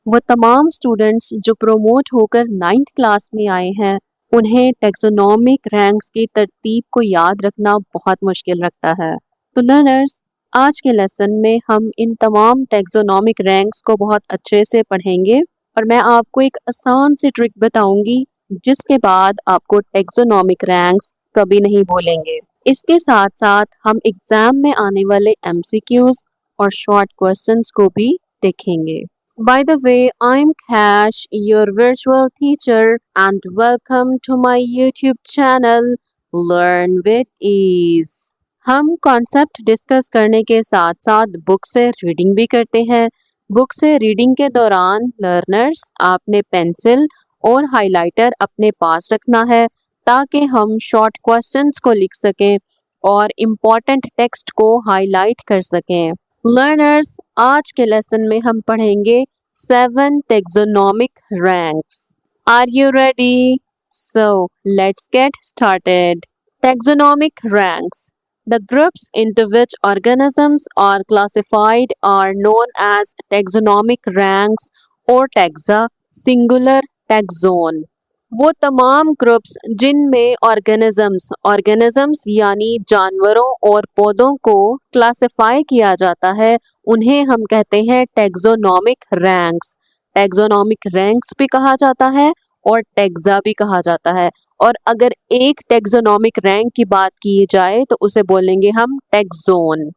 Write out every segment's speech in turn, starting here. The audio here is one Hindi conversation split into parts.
वो तमाम स्टूडेंट्स जो प्रमोट होकर 9th क्लास में आए हैं, उन्हें टैक्सोनॉमिक रैंक्स की तरतीब को याद रखना बहुत मुश्किल लगता है। तो लर्नर्स, आज के लेसन में हम इन तमाम टैक्सोनॉमिक रैंक्स को बहुत अच्छे से पढ़ेंगे और मैं आपको एक आसान सी ट्रिक बताऊंगी जिसके बाद आपको टैक्सोनॉमिक रैंक्स कभी नहीं भूलेंगे। इसके साथ साथ हम एग्जाम में आने वाले एमसीक्यूज और शॉर्ट क्वेश्चंस को भी देखेंगे। By the way, I'm Cash, your virtual teacher, and welcome to my YouTube channel, Learn with Ease. हम कॉन्सेप्ट डिस्कस करने के साथ साथ बुक से रीडिंग भी करते हैं। बुक से रीडिंग के दौरान लर्नर्स आपने पेंसिल और हाइलाइटर अपने पास रखना है ताकि हम शॉर्ट क्वेश्चंस को लिख सकें और इम्पॉर्टेंट टेक्स्ट को हाईलाइट कर सकें। लर्नर्स, आज के लेसन में हम पढ़ेंगे 7 taxonomic ranks. Are you ready? So, let's get started. Taxonomic ranks. The groups into which organisms are classified are known as taxonomic ranks or taxa, singular taxon. वो तमाम ग्रुप्स जिनमें ऑर्गेनिजम्स यानी जानवरों और पौधों को क्लासिफाई किया जाता है, उन्हें हम कहते हैं टैक्सोनॉमिक रैंक्स। टैक्सोनॉमिक रैंक्स भी कहा जाता है और टैक्सा भी कहा जाता है। और अगर एक टैक्सोनॉमिक रैंक की बात की जाए तो उसे बोलेंगे हम taxon.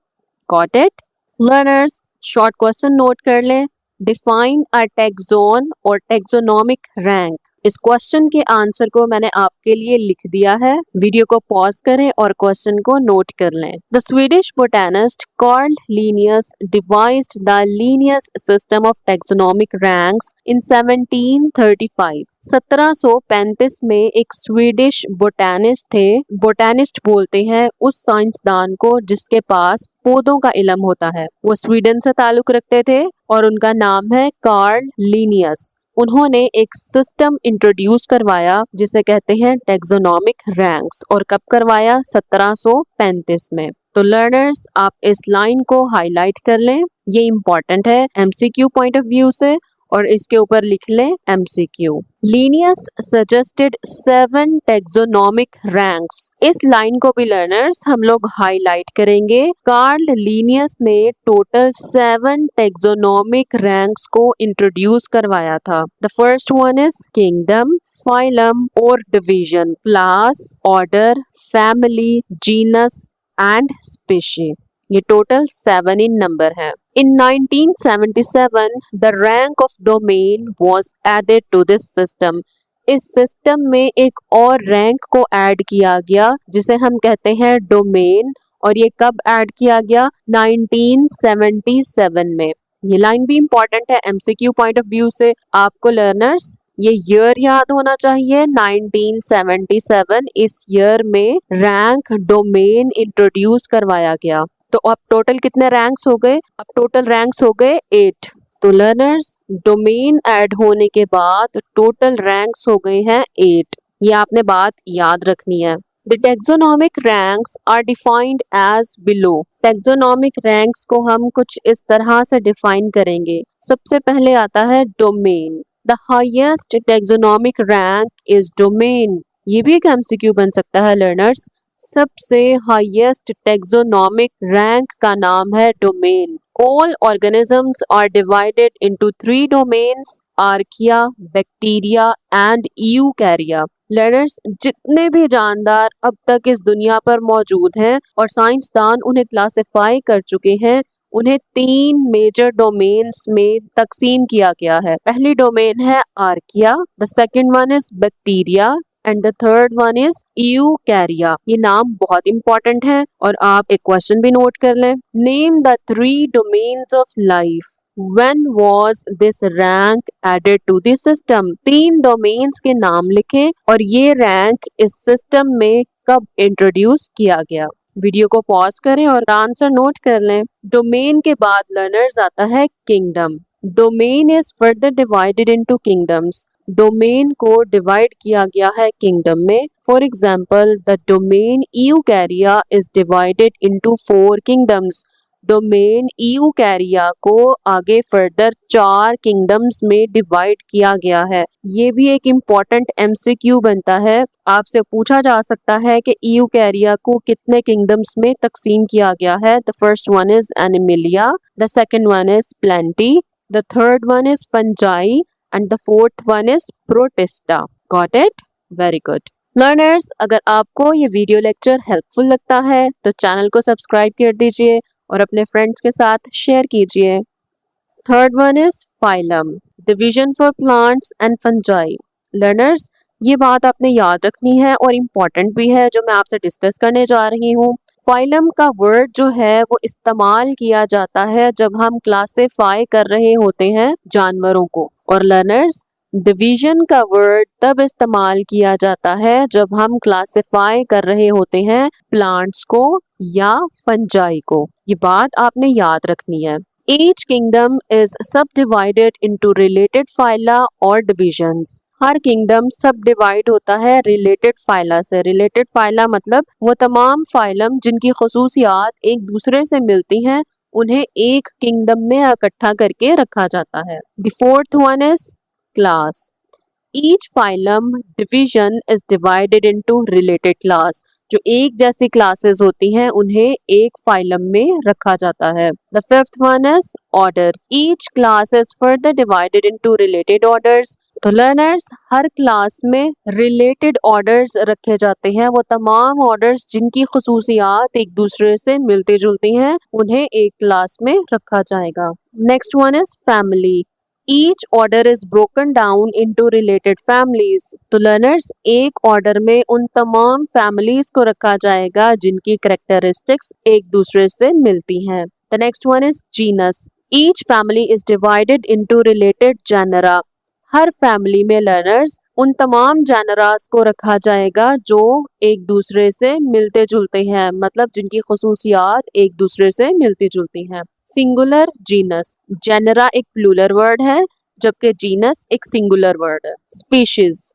Got it? Learners, short question note कर लें। डिफाइन अ टैक्सोन और टैक्सोनॉमिक रैंक। इस क्वेश्चन के आंसर को मैंने आपके लिए लिख दिया है। वीडियो को पॉज करें और क्वेश्चन को नोट कर लें। The Swedish botanist Karl Linnaeus devised the Linnaeus system of taxonomic ranks in 1735। 1735 में एक स्वीडिश बोटैनिस्ट थे। बोटैनिस्ट बोलते हैं उस साइंसदान को जिसके पास पौधों का इल्म होता है। वो स्वीडन से ताल्लुक रखते थे और उनका नाम है कार्ल लिनियस। उन्होंने एक सिस्टम इंट्रोड्यूस करवाया जिसे कहते हैं टैक्सोनॉमिक रैंक्स। और कब करवाया? 1735 में। तो लर्नर्स, आप इस लाइन को हाईलाइट कर लें, ये इंपॉर्टेंट है एमसीक्यू पॉइंट ऑफ व्यू से, और इसके ऊपर लिख लें MCQ. Linnaeus suggested 7 taxonomic ranks. इस लाइन को भी लर्नर्स हम लोग हाईलाइट करेंगे। कार्ल लीनियस ने टोटल 7 टैक्सोनॉमिक रैंक्स को इंट्रोड्यूस करवाया था। The first one is kingdom, phylum और division, class, order, family, genus and species. ये टोटल 7 इन नंबर है। In 1977, the rank of domain was added to this system. इस सिस्टम में एक और रैंक को ऐड किया गया जिसे हम कहते हैं डोमेन। और ये कब ऐड किया गया? 1977 में। ये लाइन भी इंपॉर्टेंट है एमसीक्यू पॉइंट ऑफ व्यू से। आपको लर्नर्स ये ईयर याद होना चाहिए, 1977। इस ईयर में रैंक डोमेन इंट्रोड्यूस करवाया गया। तो अब टोटल कितने रैंक्स हो गए? अब टोटल रैंक्स हो गए 8। तो लर्नर्स, डोमेन ऐड होने के बाद टोटल रैंक्स हो गए हैं 8। ये आपने बात याद रखनी है। The taxonomic ranks are defined as below. Taxonomic ranks को हम कुछ इस तरह से डिफाइन करेंगे। सबसे पहले आता है domain. The highest taxonomic rank is domain. ये भी एक एमसीक्यू बन सकता है लर्नर्स। सबसे हाईएस्ट टैक्सोनॉमिक रैंक का नाम है domain. All organisms are divided into 3 domains, archaea, bacteria and eukarya. Learners, जितने भी जानदार अब तक इस दुनिया पर मौजूद हैं और साइंसदान उन्हें क्लासिफाई कर चुके हैं, उन्हें 3 मेजर डोमेन्स में तकसीम किया गया है। पहली डोमेन है archaea, the second one is bacteria and the third one is यूकैरिया। ये नाम बहुत इंपॉर्टेंट है और आप एक क्वेश्चन भी नोट कर लें। Name the 3 domains of life. When was this rank added to the system? 3 domains के नाम लिखें और ये रैंक इस सिस्टम में कब इंट्रोड्यूस किया गया। वीडियो को पॉज करें और आंसर नोट कर लें। डोमेन के बाद लर्नर्स आता है kingdom. Domain is further divided into kingdoms. Domain को डिवाइड किया गया है किंगडम में। For example, the domain यूकैरिया is divided into 4 kingdoms. Domain यूकैरिया को आगे फर्दर 4 किंगडम्स में डिवाइड किया गया है। ये भी एक इम्पॉर्टेंट एमसीक्यू बनता है। आपसे पूछा जा सकता है कि यूकैरिया को कितने किंगडम्स में तकसीम किया गया है। The first one is Animalia, the second one is plenty, the third one is fungi and the fourth one is protista. Got it? Very good learners. अगर आपको ये वीडियो लेक्चर हेल्पफुल लगता है तो चैनल को सब्सक्राइब कर दीजिए और अपने फ्रेंड्स के साथ शेयर कीजिए। Third one is phylum, division for plants and fungi. Learners, ये बात आपने याद रखनी है और इम्पॉर्टेंट भी है जो मैं आपसे डिस्कस करने जा रही हूँ। फाइलम का वर्ड जो है वो इस्तेमाल किया जाता है जब हम क्लासिफाई कर रहे होते हैं जानवरों को। और लर्नर्स, डिवीजन का वर्ड तब इस्तेमाल किया जाता है जब हम क्लासिफाई कर रहे होते हैं प्लांट्स को या फंजाई को। ये बात आपने याद रखनी है। Each kingdom is subdivided into related phyla और divisions। हर किंगडम सब डिवाइड होता है रिलेटेड फाइला से। रिलेटेड फाइला मतलब वो तमाम फाइलम जिनकी खसूसियात एक दूसरे से मिलती हैं, उन्हें एक किंगडम में इकट्ठा करके रखा जाता है। The fourth one is class. Each phylum division is divided into related class. जो एक जैसी क्लासेस होती हैं उन्हें एक फाइलम में रखा जाता है। The fifth one is order. Each class is further divided into related orders. तो लर्नर्स, हर क्लास में रिलेटेड ऑर्डर्स रखे जाते हैं। वो तमाम ऑर्डर्स जिनकी खसूसियात एक दूसरे से मिलती जुलती हैं, उन्हें एक क्लास में रखा जाएगा। Next one is family. Each order is broken down into related families। तो लर्नर्स, एक ऑर्डर में उन तमाम फैमिलीज को रखा जाएगा जिनकी करेक्टरिस्टिक्स एक दूसरे से मिलती हैं। The next one is genus. Each family is divided into related genera। Her family में लर्नर्स उन तमाम जेनरास को रखा जाएगा जो एक दूसरे से मिलते जुलते हैं, मतलब जिनकी खसूसियात एक दूसरे से मिलती जुलती हैं। Singular genus. जेनरा एक प्लूरल वर्ड है जबकि जीनस एक सिंगुलर वर्ड है। Species.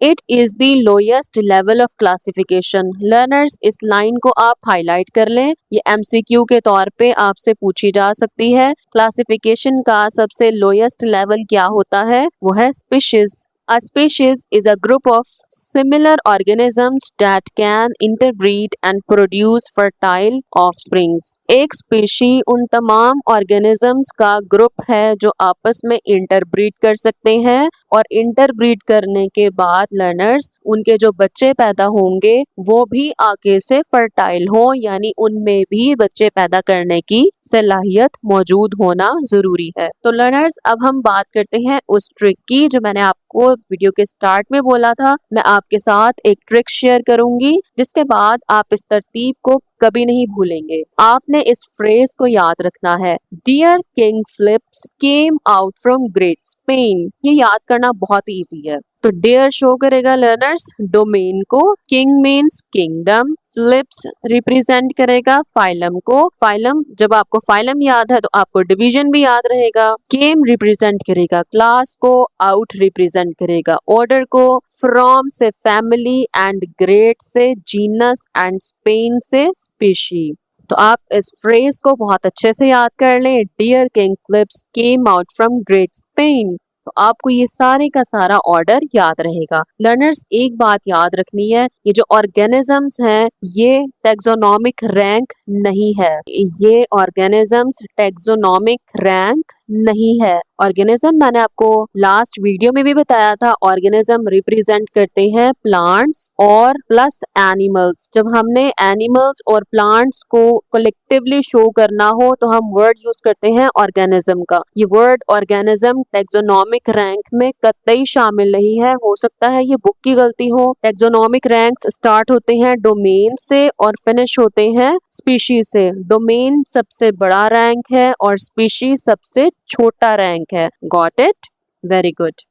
It is the lowest level of classification. Learners, इस लाइन को आप हाईलाइट कर लें, ये एमसीक्यू के तौर पे आपसे पूछी जा सकती है। क्लासिफिकेशन का सबसे लोएस्ट लेवल क्या होता है? वो है species. A species is a group of similar organisms that can interbreed and produce fertile offsprings। एक स्पीशी उन तमाम ऑर्गेनिजम्स का ग्रुप है जो आपस में इंटरब्रीड कर सकते हैं और इंटरब्रीड करने के बाद लर्नर्स उनके जो बच्चे पैदा होंगे वो भी आगे से फर्टाइल हो, यानी उनमें भी बच्चे पैदा करने की सलाहियत मौजूद होना जरूरी है। तो लर्नर्स, अब हम बात करते हैं उस ट्रिक की जो मैंने आपको वीडियो के स्टार्ट में बोला था। मैं आपके साथ एक ट्रिक शेयर करूंगी जिसके बाद आप इस तरतीब को कभी नहीं भूलेंगे। आपने इस फ्रेज को याद रखना है, dear king Philips came out from great Spain. ये याद करना बहुत इजी है। तो डियर शो करेगा लर्नर्स डोमेन को, king means kingdom, Philips represent करेगा फाइलम को। फाइलम, जब आपको फाइलम याद है तो आपको डिवीजन भी याद रहेगा। केम रिप्रेजेंट करेगा क्लास को, आउट रिप्रेजेंट करेगा ऑर्डर को, फ्रॉम से फैमिली एंड ग्रेट से जीनस एंड स्पेन से स्पीशी। तो आप इस फ्रेज को बहुत अच्छे से याद कर लें, dear king Philips came out from great Spain. तो आपको ये सारे का सारा ऑर्डर याद रहेगा। लर्नर्स, एक बात याद रखनी है, ये जो ऑर्गेनिजम्स हैं ये टैक्सोनॉमिक रैंक नहीं है। ये ऑर्गेनिजम्स टैक्सोनॉमिक रैंक नहीं है। ऑर्गेनिज्म मैंने आपको लास्ट वीडियो में भी बताया था, ऑर्गेनिज्म रिप्रेजेंट करते हैं प्लांट्स और प्लस एनिमल्स। जब हमने एनिमल्स और प्लांट्स को कलेक्टिवली शो करना हो तो हम वर्ड यूज करते हैं ऑर्गेनिज्म का। ये वर्ड ऑर्गेनिज्म टैक्सोनॉमिक रैंक में कतई शामिल नहीं है। हो सकता है ये बुक की गलती हो। टैक्सोनॉमिक रैंक्स स्टार्ट होते हैं डोमेन से और फिनिश होते हैं स्पीशीज से। डोमेन सबसे बड़ा रैंक है और स्पीशीज सबसे छोटा रैंक है। Got it? Very good.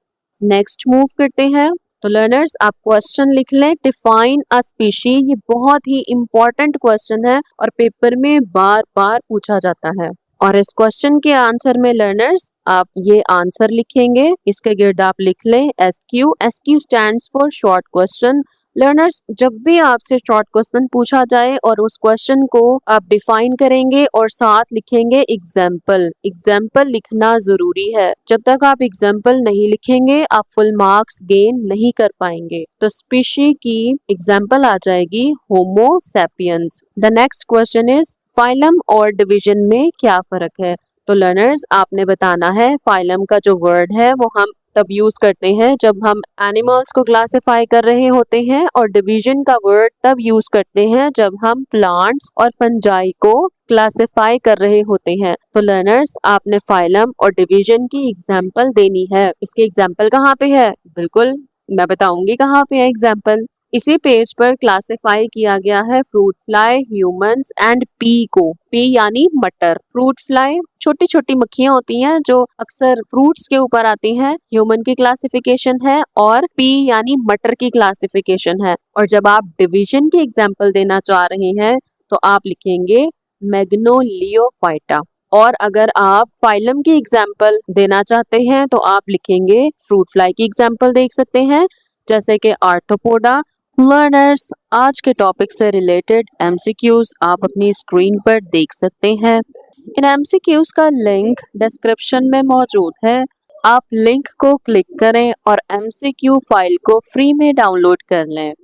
Next move करते हैं। तो लर्नर्स, आप क्वेश्चन लिख लें, डिफाइन अ स्पीशी। ये बहुत ही इंपॉर्टेंट क्वेश्चन है और पेपर में बार बार पूछा जाता है। और इस क्वेश्चन के आंसर में लर्नर्स आप ये आंसर लिखेंगे, इसके गिर्द आप लिख लें SQ. SQ stands for short question. Learners, जब भी आपसे शॉर्ट क्वेश्चन पूछा जाए और उस क्वेश्चन को आप डिफाइन करेंगे और साथ लिखेंगे एग्जाम्पल। एग्जाम्पल लिखना जरूरी है। जब तक आप एग्जाम्पल नहीं लिखेंगे आप फुल मार्क्स गेन नहीं कर पाएंगे। तो स्पीशी की एग्जाम्पल आ जाएगी Homo sapiens. The next question is phylum और डिवीजन में क्या फर्क है। तो लर्नर्स, आपने बताना है फाइलम का जो वर्ड है वो हम तब यूज करते हैं जब हम एनिमल्स को क्लासिफाई कर रहे होते हैं, और डिवीजन का वर्ड तब यूज करते हैं जब हम प्लांट्स और फंजाई को क्लासिफाई कर रहे होते हैं। तो लर्नर्स, आपने फाइलम और डिवीजन की एग्जाम्पल देनी है। इसकी एग्जाम्पल कहाँ पे है? बिल्कुल, मैं बताऊंगी कहाँ पे है एग्जाम्पल। इसी पेज पर क्लासिफाई किया गया है fruit fly, humans and P को। पी यानी मटर। फ्रूट फ्लाई छोटी छोटी मक्खियां होती हैं जो अक्सर फ्रूट्स के ऊपर आती हैं, ह्यूमन की क्लासिफिकेशन है, और पी यानी मटर की क्लासिफिकेशन है। और जब आप डिवीजन की एग्जांपल देना चाह रहे हैं तो आप लिखेंगे मैग्नोलियोफाइटा। और अगर आप फाइलम की एग्जांपल देना चाहते हैं तो आप लिखेंगे फ्रूट फ्लाई की एग्जांपल देख सकते हैं, जैसे कि आर्थ्रोपोडा। लर्नर्स, आज के टॉपिक से रिलेटेड एमसीक्यूज आप अपनी स्क्रीन पर देख सकते हैं। इन एमसीक्यूज का लिंक डिस्क्रिप्शन में मौजूद है। आप लिंक को क्लिक करें और एमसीक्यू फाइल को फ्री में डाउनलोड कर लें।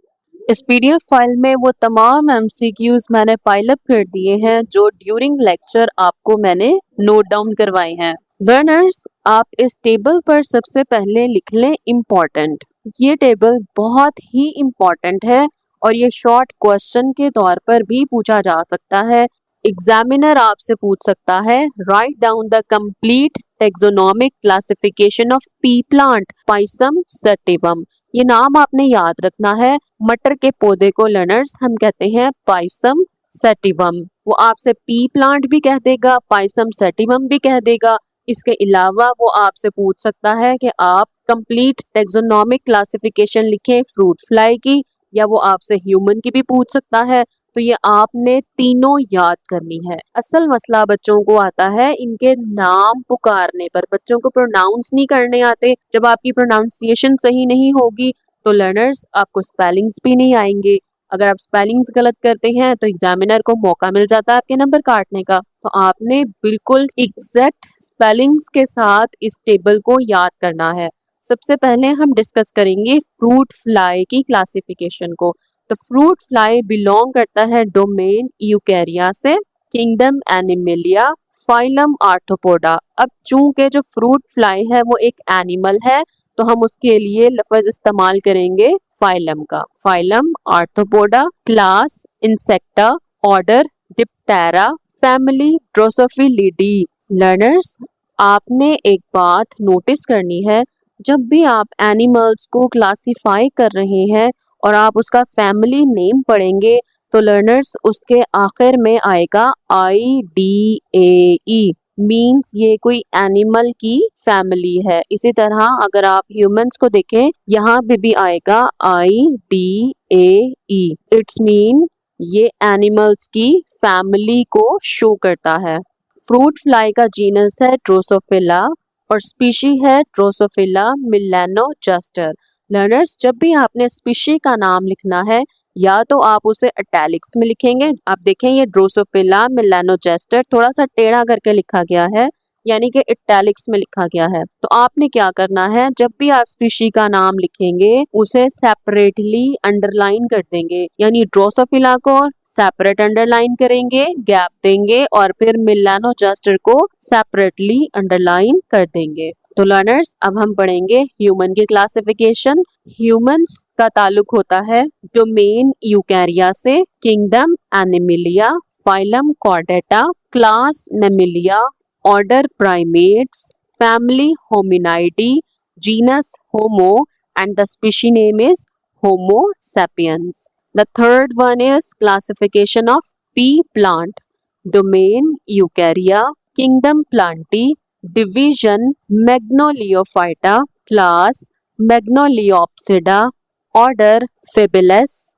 इस पीडीएफ फाइल में वो तमाम एमसीक्यूज मैंने पाइल अप कर दिए हैं जो ड्यूरिंग लेक्चर आपको मैंने नोट डाउन करवाए हैं। लर्नर्स, आप इस टेबल पर सबसे पहले लिख लें इम्पोर्टेंट। ये टेबल बहुत ही इम्पोर्टेंट है और ये शॉर्ट क्वेश्चन के तौर पर भी पूछा जा सकता है। एग्जामिनर आपसे पूछ सकता है, right down the complete taxonomic classification of P plant Pisum sativum. ये नाम आपने याद रखना है। मटर के पौधे को लर्नर्स हम कहते हैं पाइसम सटिवम। वो आपसे पी प्लांट भी कह देगा, पाइसम सटिवम भी कह देगा। इसके अलावा वो आपसे पूछ सकता है कि आप कंप्लीट टेक्सोनोमिक क्लासिफिकेशन लिखें फ्रूट फ्लाई की, या वो आपसे ह्यूमन की भी पूछ सकता है। तो ये आपने तीनों याद करनी है। असल मसला बच्चों को आता है इनके नाम पुकारने पर। बच्चों को प्रोनाउंस नहीं करने आते। जब आपकी प्रोनाउंसिएशन सही नहीं होगी तो लर्नर्स आपको स्पेलिंग्स भी नहीं आएंगे। अगर आप स्पेलिंग्स गलत करते हैं तो एग्जामिनर को मौका मिल जाता है आपके नंबर काटने का। तो आपने बिल्कुल एग्जैक्ट स्पेलिंग्स के साथ इस टेबल को याद करना है। सबसे पहले हम डिस्कस करेंगे फ्रूट फ्लाई की क्लासिफिकेशन को। तो फ्रूट फ्लाई बिलोंग करता है डोमेन यूकैरिया से, किंगडम एनिमलिया, फाइलम आर्थ्रोपोडा। अब चूंकि जो फ्रूट फ्लाई है वो एक एनिमल है तो हम उसके लिए लफ्ज इस्तेमाल करेंगे फाइलम का। Phylum Arthropoda, class Insecta, order Diptera, family Drosophilidae. Learners, आपने एक बात नोटिस करनी है, जब भी आप एनिमल्स को क्लासिफाई कर रहे हैं और आप उसका फैमिली नेम पढ़ेंगे तो लर्नर्स उसके आखिर में आएगा IDAE, मीन्स ये कोई एनिमल की फैमिली है। इसी तरह अगर आप ह्यूमंस को देखें यहाँ पे भी आएगा IDAE, इट्स मीन ये एनिमल्स की फैमिली को शो करता है। फ्रूट फ्लाई का जीनस है ड्रोसोफिला और स्पीशी है ड्रोसोफिला मिलेनोजस्टर। लर्नर्स, जब भी आपने स्पीशी का नाम लिखना है या तो आप उसे इटैलिक्स में लिखेंगे। आप देखें ये ड्रोसोफिला मिलेनोजेस्टर थोड़ा सा टेढ़ा करके लिखा गया है, यानी कि इटैलिक्स में लिखा गया है। तो आपने क्या करना है, जब भी आप स्पीशी का नाम लिखेंगे उसे सेपरेटली अंडरलाइन कर देंगे, यानी ड्रोसोफिला को सेपरेट अंडरलाइन करेंगे, गैप देंगे, और फिर मिलेनोजेस्टर को सेपरेटली अंडरलाइन कर देंगे। तो लर्नर्स, अब हम पढ़ेंगे ह्यूमन की क्लासिफिकेशन। ह्यूमंस का ताल्लुक होता है डोमेन यूकैरिया से, kingdom Animalia, phylum Chordata, class Mammalia, order primates, family Hominidae, genus Homo, and the species name is Homo sapiens. The third one is classification of pea plant, domain Eukarya, kingdom Plantae, division Magnoliophyta, class Magnoliopsida, order Fabulous,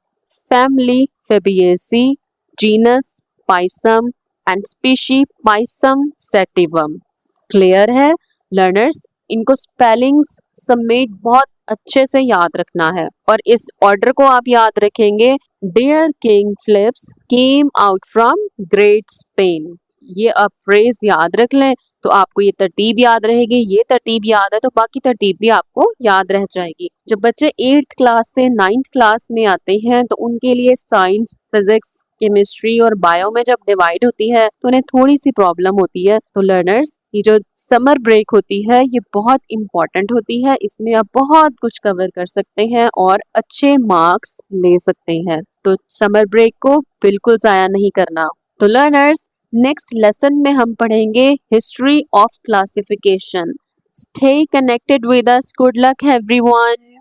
family Fabiaceae, genus Pisum and species Pisum sativum. Clear है लर्नर्स? इनको स्पेलिंग्स समेत बहुत अच्छे से याद रखना है और इस ऑर्डर को आप याद रखेंगे। Dear king Philips came out from great Spain. ये आप फ्रेज याद रख लें तो आपको ये तरतीब याद रहेगी। ये तरतीब याद है तो बाकी तरतीब भी आपको याद रह जाएगी। जब बच्चे 8th क्लास से 9th क्लास में आते हैं तो उनके लिए साइंस, फिजिक्स, केमिस्ट्री और बायो में जब डिवाइड होती है तो उन्हें थोड़ी सी प्रॉब्लम होती है। तो लर्नर्स, ये जो समर ब्रेक होती है ये बहुत इम्पोर्टेंट होती है। इसमें आप बहुत कुछ कवर कर सकते हैं और अच्छे मार्क्स ले सकते हैं। तो समर ब्रेक को बिल्कुल जाया नहीं करना। तो लर्नर्स, नेक्स्ट लेसन में हम पढ़ेंगे history of classification. Stay connected with us. Good luck everyone.